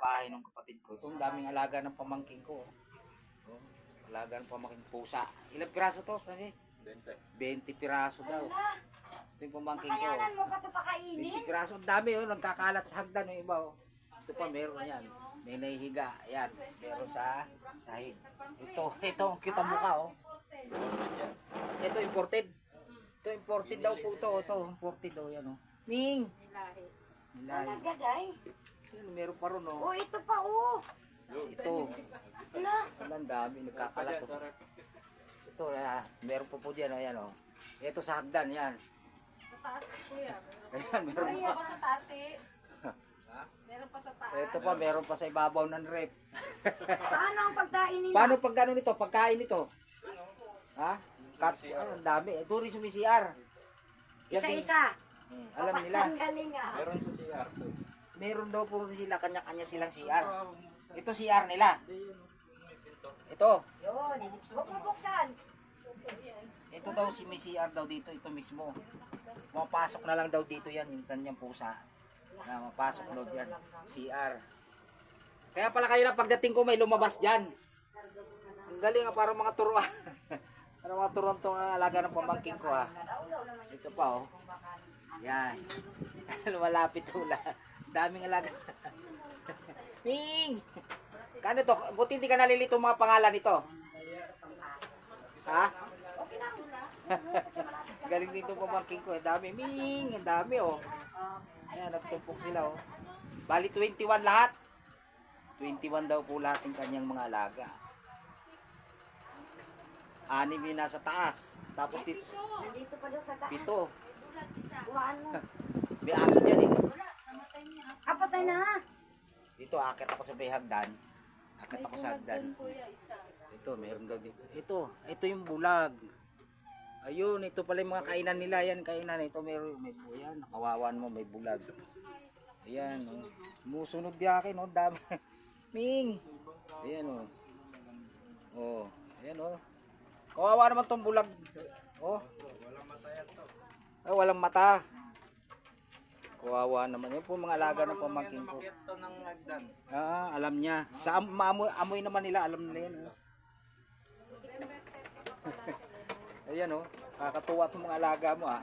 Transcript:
bahay ng kapatid ko. Itong daming alaga ng pamangkin ko. Oh, alaga ng pamangkin pusa. Ilang piraso to, Francis? 20 piraso daw. Ito yung pamangkin ko. Kakayanan mo pa ito pakainin? 20 piraso. Ang dami yun. Nagkakalat sa hagdan yung iba. Oh. Ito pa meron yan. May nahihiga. Ayan. Meron sa sahig. Ito. Kita mukha oh. Ito imported. Ito imported daw po ito. Ito imported daw yan oh. Ning! Nilahi. Nagaday. Yan, meron pa ron oh. Oh, ito pa oh. Ito. Wala. Ang dami. Nagkakalat oh. Ito meron po dyan oh. Yan oh. Ito sa hagdan yan. Sa taas, kuya. Ayan, meron Meron pa sa taas, sis. Meron pa sa taas. Ito pa, meron pa sa ibabaw ng rep. Paano ang pagkain nila? Paano pag gano'n nito? Pagkain nito? Ha? Cut, ang dami. Ito rin sa CR. Isa-isa. Alam nila. Ang galing ah. Meron sa CR to. Meron daw po sila, kanya-kanya silang CR. Ito CR nila. Ito. Yun. Huwag mo buksan. Ito daw si may CR daw dito. Ito mismo. Mapasok na lang daw dito yan. Yung kanyang pusa. Mapasok daw dyan. CR. Kaya pala kayo na pagdating ko may lumabas dyan. Ang galing ah, parang mga turuan. Parang mga turuan itong alaga ng pamangking ko ha. Ito pa oh. Yan. Lumalapit hula. Daming alaga. Ming! Kano to? Buti hindi ka nalilito mga pangalan nito. Ha? Galing dito pamangking ko. Ang dami. Ming! Ang dami oh. Ayan, nagtumpok sila oh. Bali 21 lahat. 21 daw po lahat ng kanyang mga alaga. 6 yung nasa taas. Tapos dito, Nandito pa daw sa taas. 7. Buhaan mo. May aso dyan eh. Kapatay na. Dito, akit ako sa may hagdan. Akit ako sa hagdan. Kuya, isa. Ito, meron daw dito. Ito yung bulag. Ayun, ito pala yung mga kainan nila. Yan, kainan. Ito, may buyan. Kawawan mo, may bulag. Ayan, oh. Musunod di akin, oh. Dami. Ming! Ayan, oh. Oh, ayan, oh. Kawawa naman tong bulag. Oh. Walang mata yan to. Ay, walang mata. Kawawa naman. Yan po mga alaga ng pamangkin ko. Umakyat to ng hagdan. Alam niya. Sa amoy naman nila, alam nila yan. Oh. Ayan oh, kakatuwa itong mga alaga mo ah.